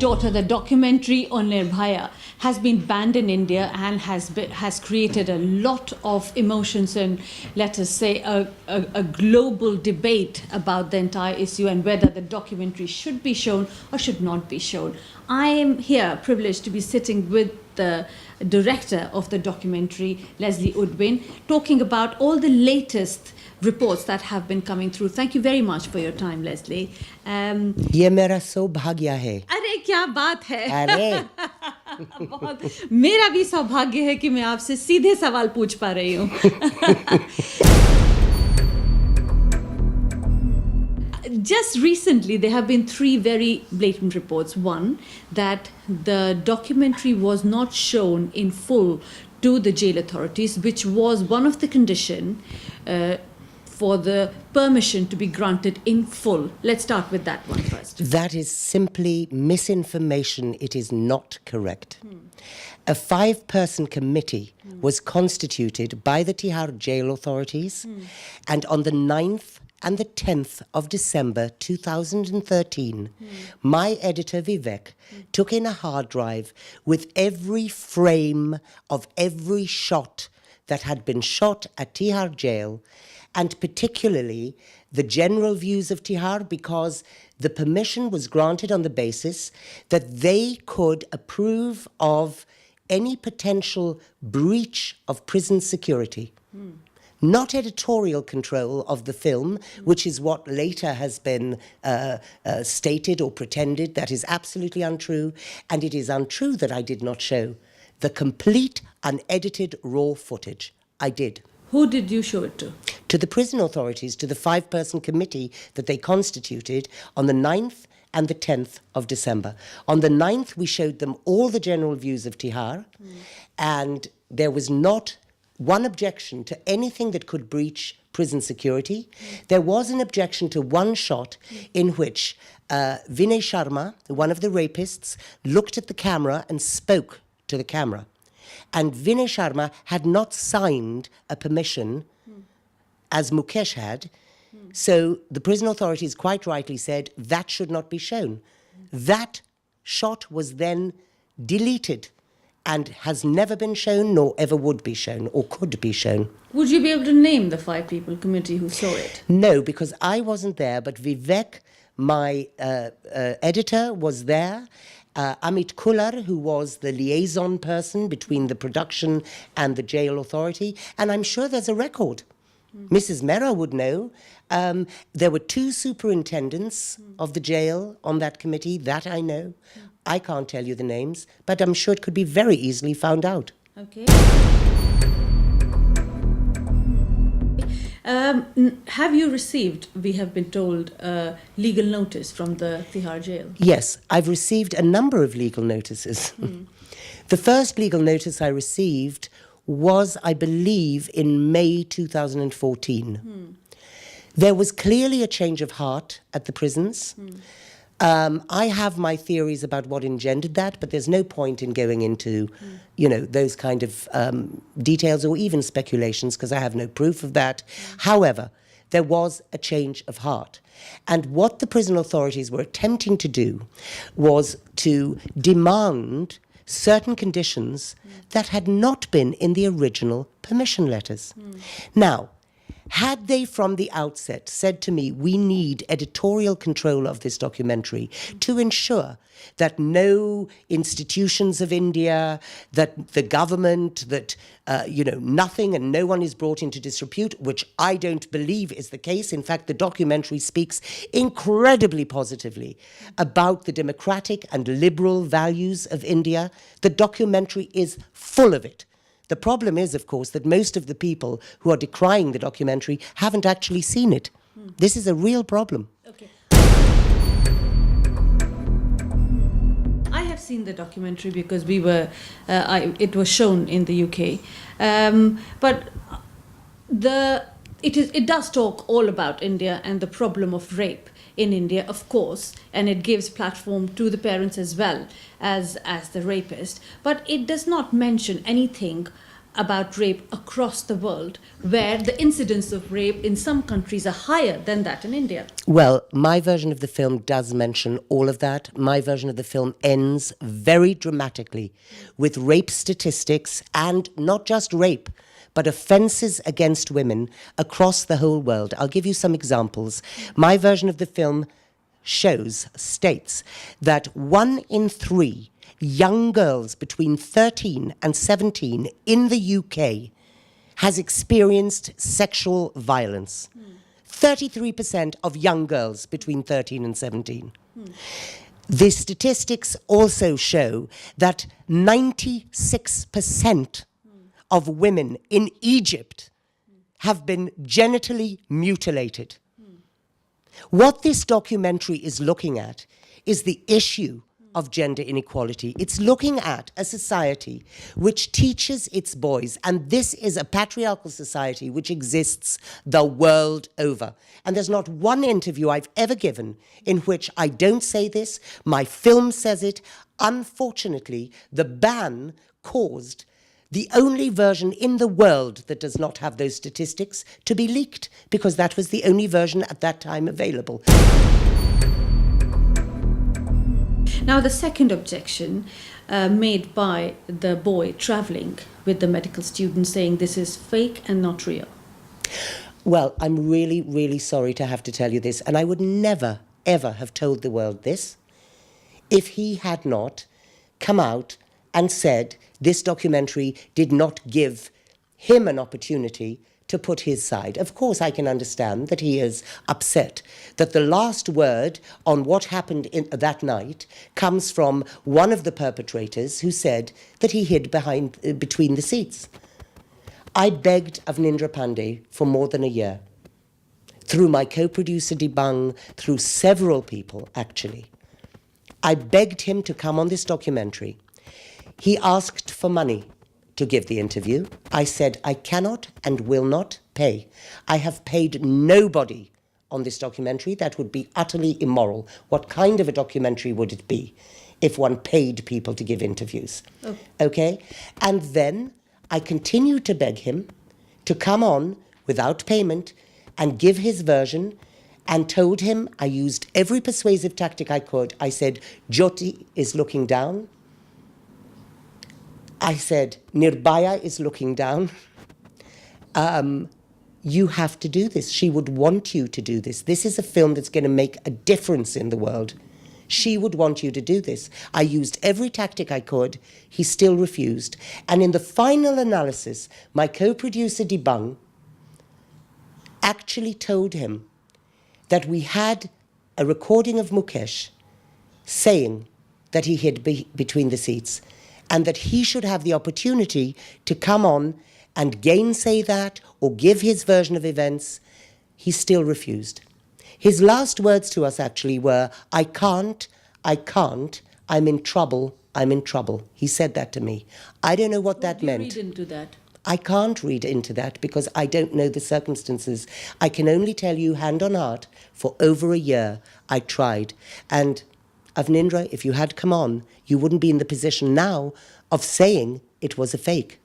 daughter, the documentary on Nirbhaya, has been banned in India and has created a lot of emotions and, let us say, a global debate about the entire issue and whether the documentary should be shown or should not be shown. I am here privileged to be sitting with the director of the documentary, Leslee Udwin, talking about all the latest reports that have been coming through. Thank you very much for your time, Leslie. ये मेरा सौभाग्य है. अरे क्या बात है. अरे. बहुत मेरा भी सौभाग्य है कि मैं आपसे सीधे सवाल पूछ पा रही हूँ. Just recently, there have been 3 very blatant reports. One, that the documentary was not shown in full to the jail authorities, which was one of the conditions for the permission to be granted in full. Let's start with that one first. That is simply misinformation. It is not correct. A 5-person committee was constituted by the Tihar Jail authorities, and on the 9th and the 10th of December 2013, my editor Vivek took in a hard drive with every frame of every shot that had been shot at Tihar Jail, and particularly the general views of Tihar, because the permission was granted on the basis that they could approve of any potential breach of prison security. Not editorial control of the film, which is what later has been stated or pretended. That is absolutely untrue. And it is untrue that I did not show the complete unedited raw footage. I did. Who did you show it to? To the prison authorities, to the 5-person committee that they constituted on the 9th and the 10th of December. On the 9th, we showed them all the general views of Tihar, and there was not one objection to anything that could breach prison security. There was an objection to one shot in which Vinay Sharma, one of the rapists, looked at the camera and spoke to the camera. And Vinay Sharma had not signed a permission, as Mukesh had. So the prison authorities quite rightly said that should not be shown. That shot was then deleted and has never been shown, nor ever would be shown, or could be shown. Would you be able to name the 5-people committee who saw it? No, because I wasn't there, but Vivek, my editor, was there. Amit Kullar, who was the liaison person between the production and the jail authority, and I'm sure there's a record. Mrs. Mehra would know. There were 2 superintendents of the jail on that committee, that I know. I can't tell you the names, but I'm sure it could be very easily found out. Okay. Have you received, we have been told, legal notice from the Tihar Jail? Yes, I've received a number of legal notices. The first legal notice I received was, I believe, in May 2014. There was clearly a change of heart at the prisons. I have my theories about what engendered that, but there's no point in going into, those kind of details or even speculations, because I have no proof of that. However, there was a change of heart. And what the prison authorities were attempting to do was to demand certain conditions that had not been in the original permission letters. Now, had they from the outset said to me, we need editorial control of this documentary to ensure that no institutions of India, that the government, that, nothing and no one is brought into disrepute, which I don't believe is the case. In fact, the documentary speaks incredibly positively about the democratic and liberal values of India. The documentary is full of it. The problem is, of course, that most of the people who are decrying the documentary haven't actually seen it. This is a real problem. Okay. I have seen the documentary because it was shown in the UK. But it does talk all about India and the problem of rape in India, of course, and it gives platform to the parents as well as the rapist. But it does not mention anything about rape across the world, where the incidence of rape in some countries are higher than that in India. Well, my version of the film does mention all of that. My version of the film ends very dramatically with rape statistics, and not just rape, but offences against women across the whole world. I'll give you some examples. My version of the film states that 1 in 3 young girls between 13 and 17 in the UK has experienced sexual violence. 33% of young girls between 13 and 17. The statistics also show that 96% of women in Egypt have been genitally mutilated. What this documentary is looking at is the issue of gender inequality. It's looking at a society which teaches its boys, and this is a patriarchal society which exists the world over. And there's not one interview I've ever given in which I don't say this. My film says it. Unfortunately, the ban caused the only version in the world that does not have those statistics to be leaked, because that was the only version at that time available. Now, the second objection made by the boy traveling with the medical student, saying this is fake and not real. Well, I'm really, really sorry to have to tell you this, and I would never, ever have told the world this if he had not come out and said this documentary did not give him an opportunity to put his side. Of course, I can understand that he is upset that the last word on what happened that night comes from one of the perpetrators who said that he hid between the seats. I begged Avnindra Pandey for more than a year, through my co-producer Dibang, through several people actually. I begged him to come on this documentary. He asked for money to give the interview. I said, I cannot and will not pay. I have paid nobody on this documentary. That would be utterly immoral. What kind of a documentary would it be if one paid people to give interviews? Oh. Okay? And then I continued to beg him to come on without payment and give his version, and told him, I used every persuasive tactic I could. I said, Jyoti is looking down. I said, Nirbhaya is looking down. You have to do this. She would want you to do this. This is a film that's going to make a difference in the world. She would want you to do this. I used every tactic I could. He still refused. And in the final analysis, my co-producer Dibang actually told him that we had a recording of Mukesh saying that he hid between the seats, and that he should have the opportunity to come on and gainsay that or give his version of events. He still refused. His last words to us actually were, I can't, I'm in trouble. He said that to me. I don't know what that meant. Read into that? I can't read into that because I don't know the circumstances. I can only tell you, hand on heart, for over a year I tried. And Avnindra, if you had come on, you wouldn't be in the position now of saying it was a fake.